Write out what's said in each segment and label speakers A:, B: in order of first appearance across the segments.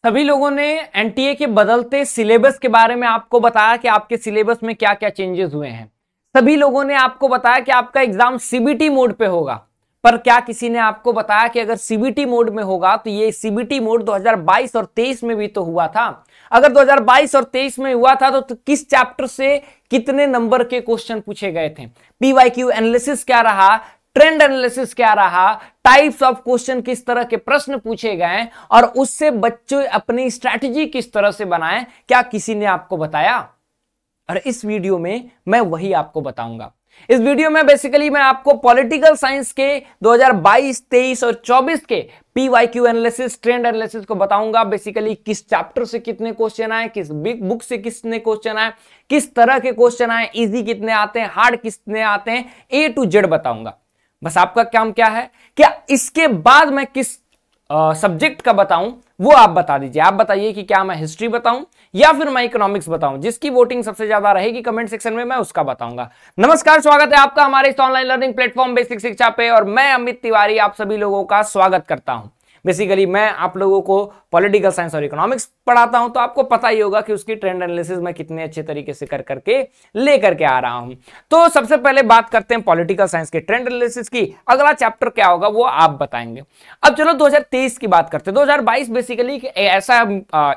A: सभी लोगों ने एनटीए के बदलते सिलेबस के बारे में आपको बताया कि आपके सिलेबस में क्या क्या चेंजेस हुए हैं। सभी लोगों ने आपको बताया कि आपका एग्जाम सीबीटी मोड पे होगा, पर क्या किसी ने आपको बताया कि अगर सीबीटी मोड में होगा तो ये सीबीटी मोड 2022 और 23 में भी तो हुआ था। अगर 2022 और 23 में हुआ था तो किस चैप्टर से कितने नंबर के क्वेश्चन पूछे गए थे, पीवाईक्यू एनालिसिस क्या रहा, ट्रेंड एनालिसिस क्या रहा, टाइप्स ऑफ क्वेश्चन किस तरह के प्रश्न पूछे गए और उससे बच्चे अपनी स्ट्रैटेजी किस तरह से बनाएं, क्या किसी ने आपको बताया? और इस वीडियो में मैं वही आपको बताऊंगा। इस वीडियो में बेसिकली मैं आपको पॉलिटिकल साइंस के 2022, 23 और 24 के पीवाईक्यू एनालिसिस, ट्रेंड एनालिसिस को बताऊंगा। बेसिकली किस चैप्टर से कितने क्वेश्चन आए, किस बिग बुक से कितने क्वेश्चन आए, किस तरह के क्वेश्चन आए, इजी कितने आते हैं, हार्ड कितने आते हैं, ए टू जेड बताऊंगा। बस आपका काम क्या है, क्या इसके बाद मैं किस सब्जेक्ट का बताऊं वो आप बता दीजिए। आप बताइए कि क्या मैं हिस्ट्री बताऊं या फिर मैं इकोनॉमिक्स बताऊं। जिसकी वोटिंग सबसे ज्यादा रहेगी कमेंट सेक्शन में, मैं उसका बताऊंगा। नमस्कार, स्वागत है आपका हमारे इस ऑनलाइन लर्निंग प्लेटफॉर्म बेसिक शिक्षा पे और मैं अमित तिवारी आप सभी लोगों का स्वागत करता हूं। बेसिकली मैं आप लोगों को पॉलिटिकल साइंस और इकोनॉमिक्स पढ़ाता हूं, तो आपको पता ही होगा कि उसकी ट्रेंड एनालिसिस मैं कितने अच्छे तरीके से कर करके लेकर के आ रहा हूं। तो सबसे पहले बात करते हैं पॉलिटिकल साइंस के ट्रेंड एनालिसिस की। अगला चैप्टर क्या होगा वो आप बताएंगे। अब चलो 2023 की बात करते हैं। 2022 बेसिकली ऐसा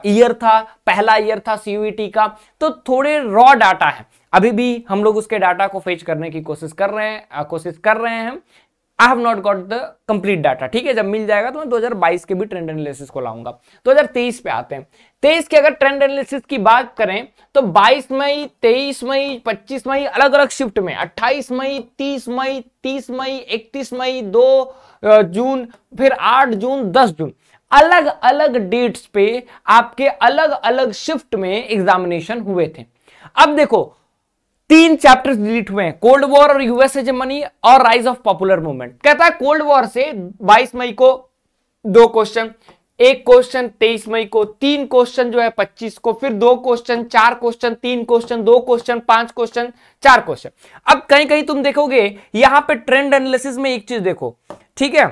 A: ईयर था, पहला ईयर था सीयूईटी का, तो थोड़े रॉ डाटा है। अभी भी हम लोग उसके डाटा को फेच करने की कोशिश कर रहे हैं। I have not got the complete data, ठीक है। जब मिल जाएगा तो मैं 2022 के भी ट्रेंड एनालिसिस को लाऊंगा। 2023 पे आते हैं। 23 के अगर ट्रेंड एनालिसिस की बात करें तो 22 मई, 23 मई, 25 मई अलग अलग शिफ्ट में, 28 मई, 30 मई, 30 मई, 31 मई, 2 जून, फिर 8 जून, 10 जून, अलग अलग डेट्स पे आपके अलग अलग शिफ्ट में एग्जामिनेशन हुए थे। अब देखो 3 चैप्टर्स डिलीट हुए हैं, कोल्ड वॉर और यूएस हेजेमनी और राइज ऑफ पॉपुलर मूवमेंट। कहता है कोल्ड वॉर से 22 मई को 2 क्वेश्चन, 1 क्वेश्चन 23 मई को, 3 क्वेश्चन जो है 25 को, फिर 2 question, 4 question, 3 question, 2 question, 5 question, 4 question. अब कहीं कहीं तुम देखोगे यहां पे ट्रेंड एनालिसिस में एक चीज देखो, ठीक है,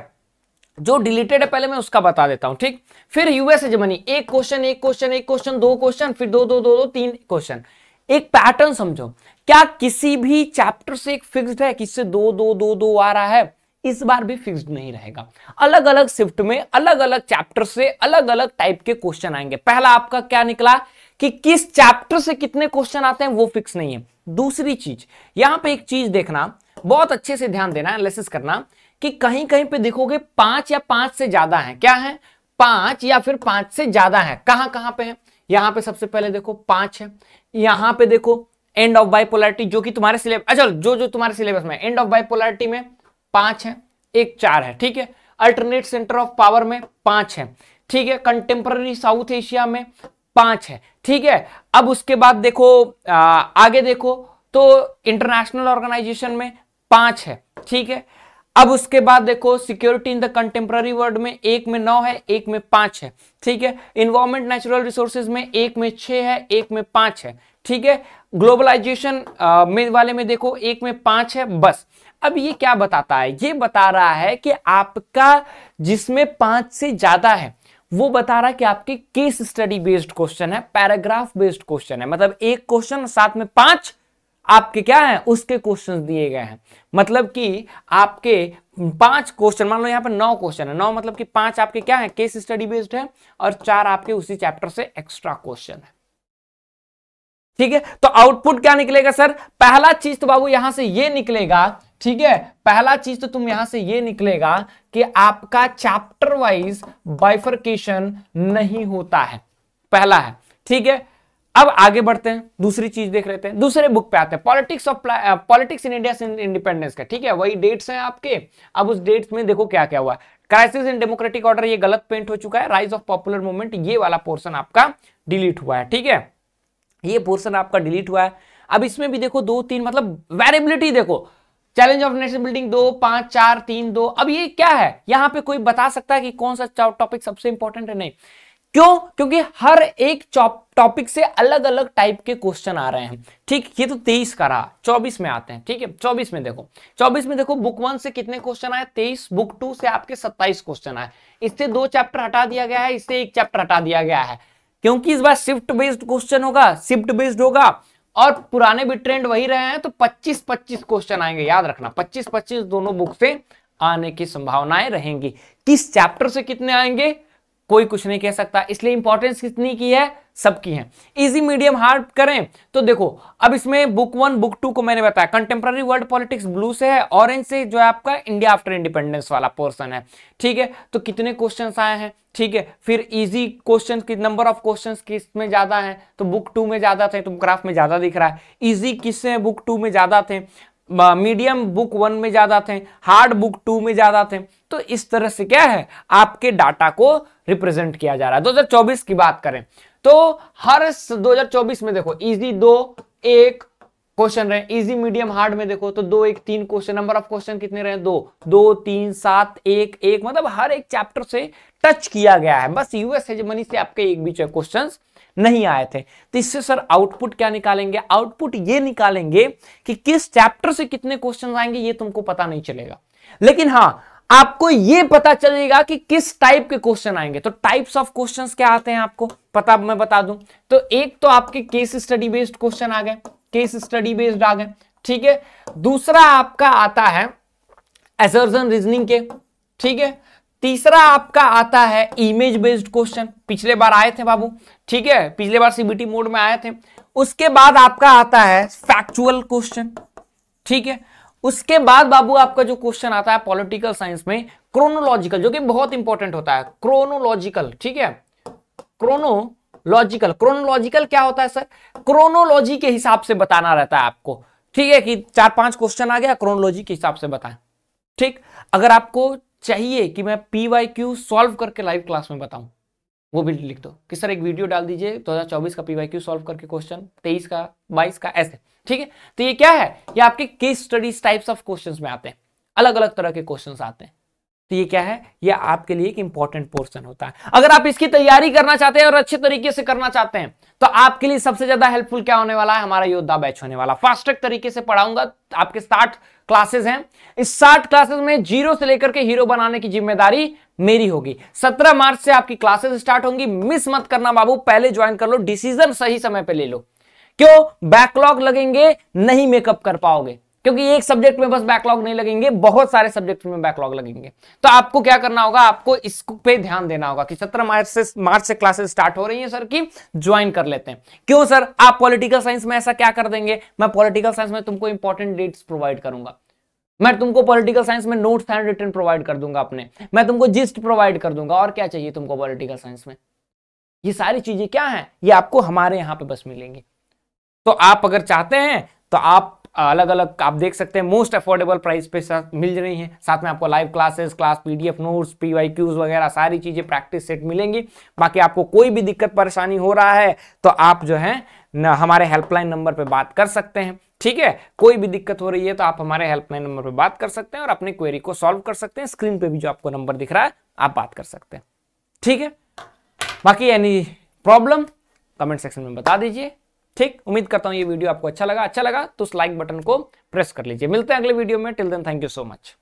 A: जो डिलीटेड है पहले मैं उसका बता देता हूं, ठीक। फिर US hegemony 1 question, 1 question, 1 question, 2 question, फिर 2 2 2 2 3 क्वेश्चन। एक पैटर्न समझो, क्या किसी भी चैप्टर से एक फिक्स्ड है, किससे 2 2 2 2 आ रहा है? इस बार भी फिक्स्ड नहीं रहेगा। अलग अलग शिफ्ट में अलग अलग चैप्टर से अलग अलग टाइप के क्वेश्चन आएंगे। पहला आपका क्या निकला कि किस चैप्टर से कितने क्वेश्चन आते हैं वो फिक्स नहीं है। दूसरी चीज, यहां पे एक चीज देखना, बहुत अच्छे से ध्यान देना, एनालिसिस करना कि कहीं कहीं पे देखोगे 5 या 5 से ज्यादा है। क्या है? 5 या फिर 5 से ज्यादा है। कहां कहां पे है? यहां पे सबसे पहले देखो 5 है, यहां पे देखो एंड ऑफ बाइपोलैरिटी जो कि तुम्हारे सिलेबस, अच्छा जो तुम्हारे सिलेबस में एंड ऑफ बाइपोलैरिटी में 5 है, एक 4 है, ठीक है। अल्टरनेट सेंटर ऑफ पावर में 5 है, ठीक है। कंटेम्पररी साउथ एशिया में 5 है, ठीक है। अब उसके बाद देखो आगे देखो तो इंटरनेशनल ऑर्गेनाइजेशन में 5 है, ठीक है। अब उसके बाद देखो security in the contemporary world में 1 में 9 है, 1 में 5 है, ठीक है। इन्वायरमेंट नेचुरल रिसोर्सेज में 1 में 6 है, 1 में 5 है, ठीक है। ग्लोबलाइजेशन में वाले में देखो 1 में 5 है, बस। अब ये क्या बताता है? ये बता रहा है कि आपका जिसमें 5 से ज्यादा है वो बता रहा है कि आपके केस स्टडी बेस्ड क्वेश्चन है, पैराग्राफ बेस्ड क्वेश्चन है। मतलब एक क्वेश्चन साथ में 5 आपके क्या है उसके क्वेश्चंस दिए गए हैं। मतलब कि आपके 5 क्वेश्चन, मान लो यहाँ पे 9 क्वेश्चन है, 9 मतलब कि 5 आपके क्या है केस स्टडी बेस्ड है और 4 आपके उसी चैप्टर से एक्स्ट्रा क्वेश्चन है, ठीक है। तो आउटपुट क्या निकलेगा सर? पहला चीज तो बाबू यहां से ये निकलेगा, ठीक है। पहला चीज तो तुम यहां से ये निकलेगा कि आपका चैप्टर वाइज बाइफरकेशन नहीं होता है, पहला है, ठीक है। अब आगे बढ़ते हैं, दूसरी चीज देख लेते हैं, दूसरे बुक पे आते हैं, पॉलिटिक्स इन इंडिया इंडिपेंडेंस का, ठीक है। वही डेट्स हैं आपके। अब उस डेट्स में देखो क्या क्या हुआ। क्राइसिस इन डेमोक्रेटिक ऑर्डर ये गलत पेंट हो चुका है। राइज ऑफ पॉपुलर मूवमेंट ये वाला पोर्शन आपका डिलीट हुआ है, ठीक है। ये पोर्शन आपका डिलीट हुआ है। अब इसमें भी देखो 2 3 मतलब वेरिएबिलिटी देखो, चैलेंज ऑफ नेशन बिल्डिंग 2 5 4 3 2। अब ये क्या है? यहां पे कोई बता सकता है कि कौन सा टॉपिक सबसे इंपॉर्टेंट है? नहीं। क्यों? क्योंकि हर एक टॉपिक से अलग अलग टाइप के क्वेश्चन आ रहे हैं। ठीक, ये तो 23 का रहा, 24 में आते हैं। ठीक है, 24 में देखो, 24 में देखो बुक 1 से कितने क्वेश्चन आए? 23। बुक 2 से आपके 27 क्वेश्चन आए। इससे 2 चैप्टर हटा दिया गया है, इससे 1 चैप्टर हटा दिया गया है, क्योंकि इस बार शिफ्ट बेस्ड क्वेश्चन होगा, शिफ्ट बेस्ड होगा, और पुराने भी ट्रेंड वही रहे हैं, तो 25-25 क्वेश्चन आएंगे। याद रखना, 25-25 दोनों बुक से आने की संभावनाएं रहेंगी। किस चैप्टर से कितने आएंगे कोई कुछ नहीं कह सकता, इसलिए इंपॉर्टेंस कितनी की है? सबकी है। इजी, मीडियम, हार्ड करें तो देखो, अब इसमें बुक 1 बुक 2 को मैंने बताया, कंटेम्प्रेरी वर्ल्ड पॉलिटिक्स ब्लू से है, ऑरेंज से जो है आपका इंडिया आफ्टर इंडिपेंडेंस वाला पोर्शन है। ठीक है, तो कितने क्वेश्चंस आए हैं? ठीक है, फिर इजी क्वेश्चन की नंबर ऑफ क्वेश्चंस किसमें ज्यादा है? तो बुक 2 में ज्यादा थे, तो ग्राफ में ज्यादा दिख रहा है। इजी किससे बुक 2 में ज्यादा थे, मीडियम बुक 1 में ज्यादा थे, हार्ड बुक 2 में ज्यादा थे। तो इस तरह से क्या है, आपके डाटा को रिप्रेजेंट किया जा रहा है। 2024 की बात करें तो हर 2024 में देखो, इजी 2 1 क्वेश्चन रहे, इजी मीडियम हार्ड में देखो तो 2 1 3 क्वेश्चन। नंबर ऑफ क्वेश्चन कितने रहे? 2 2 3 7 1 1, मतलब हर एक चैप्टर से टच किया गया है। बस यूएस हेजेमनी से आपके एक भी क्वेश्चंस नहीं आए थे। तो इससे सर आउटपुट क्या निकालेंगे? आउटपुट ये निकालेंगे कि किस चैप्टर से कितने क्वेश्चन आएंगे ये तुमको पता नहीं चलेगा, लेकिन हाँ आपको ये पता चलेगा कि किस टाइप के क्वेश्चन आएंगे। तो टाइप्स ऑफ क्वेश्चंस क्या आते हैं आपको पता, मैं बता दूं तो एक तो आपके केस स्टडी बेस्ड क्वेश्चन आ गए, केस स्टडी बेस्ड आ गए। ठीक है, दूसरा आपका आता है असर्शन रीजनिंग के। ठीक है, तीसरा आपका आता है इमेज बेस्ड क्वेश्चन, पिछले बार आए थे बाबू। ठीक है, पिछले बार सीबीटी मोड में आए थे। उसके बाद आपका आता है फैक्चुअल क्वेश्चन। ठीक है, उसके बाद बाबू आपका जो क्वेश्चन आता है पॉलिटिकल साइंस में क्रोनोलॉजिकल, जो कि बहुत इंपॉर्टेंट होता है, क्रोनोलॉजिकल। ठीक है, क्रोनोलॉजिकल, क्रोनोलॉजिकल क्या होता है सर? क्रोनोलॉजी के हिसाब से बताना रहता है आपको। ठीक है, कि 4-5 क्वेश्चन आ गया, क्रोनोलॉजी के हिसाब से बताएं। ठीक, अगर आपको चाहिए कि मैं PYQ सॉल्व करके लाइव क्लास में बताऊं, वो भी लिख दो कि सर एक वीडियो डाल दीजिए 2024 का PYQ सॉल्व करके क्वेश्चन, 23 का 22 का, ऐसे। ठीक है, तो ये क्या है? ये आपके case studies types of questions में आते हैं, अलग अलग तरह के क्वेश्चंस आते हैं। तो ये क्या है? ये आपके लिए एक इंपॉर्टेंट पोर्शन होता है। अगर आप इसकी तैयारी करना चाहते हैं और अच्छे तरीके से करना चाहते हैं तो आपके लिए सबसे ज्यादा हेल्पफुल क्या होने वाला है? हमारा योद्धा बैच होने वाला। फास्ट ट्रैक तरीके से पढ़ाऊंगा, आपके 60 क्लासेस हैं। इस 60 क्लासेस में जीरो से लेकर के हीरो बनाने की जिम्मेदारी मेरी होगी। 17 मार्च से आपकी क्लासेस स्टार्ट होंगी, मिस मत करना बाबू, पहले ज्वाइन कर लो, डिसीजन सही समय पे ले लो। क्यों? बैकलॉग लगेंगे, नहीं मेकअप कर पाओगे, क्योंकि एक सब्जेक्ट में बस बैकलॉग नहीं लगेंगे, बहुत सारे सब्जेक्ट में बैकलॉग लगेंगे। तो आपको क्या करना होगा? आपको इस पे ध्यान देना होगा कि 17 मार्च से क्लासेस स्टार्ट हो रही हैं सर की, ज्वाइन कर लेते हैं। क्यों सर? आप पॉलिटिकल साइंस में ऐसा क्या कर देंगे? मैं पॉलिटिकल साइंस में तुमको इंपॉर्टेंट डेट्स प्रोवाइड करूंगा, मैं तुमको पॉलिटिकल साइंस में नोट्स हैंड रिटन प्रोवाइड कर दूंगा अपने, मैं तुमको जिस्ट प्रोवाइड कर दूंगा। और क्या चाहिए तुमको पॉलिटिकल साइंस में? ये सारी चीजें क्या है? ये आपको हमारे यहां पे बस मिलेंगी। तो आप अगर चाहते हैं तो आप अलग अलग आप देख सकते हैं, मोस्ट अफोर्डेबल प्राइस पे साथ मिल रही हैं। साथ में आपको live classes, class PDF notes, PYQs वगैरह सारी चीजें, प्रैक्टिस सेट मिलेंगी। बाकी आपको कोई भी दिक्कत परेशानी हो रहा है तो आप जो है हमारे हेल्पलाइन नंबर पे बात कर सकते हैं। ठीक है, कोई भी दिक्कत हो रही है तो आप हमारे हेल्पलाइन नंबर पे बात कर सकते हैं और अपनी क्वेरी को सॉल्व कर सकते हैं। स्क्रीन पे भी जो आपको नंबर दिख रहा है आप बात कर सकते हैं। ठीक है, बाकी एनी प्रॉब्लम कमेंट सेक्शन में बता दीजिए। ठीक, उम्मीद करता हूं ये वीडियो आपको अच्छा लगा तो उस लाइक बटन को प्रेस कर लीजिए। मिलते हैं अगले वीडियो में, till then thank you so much.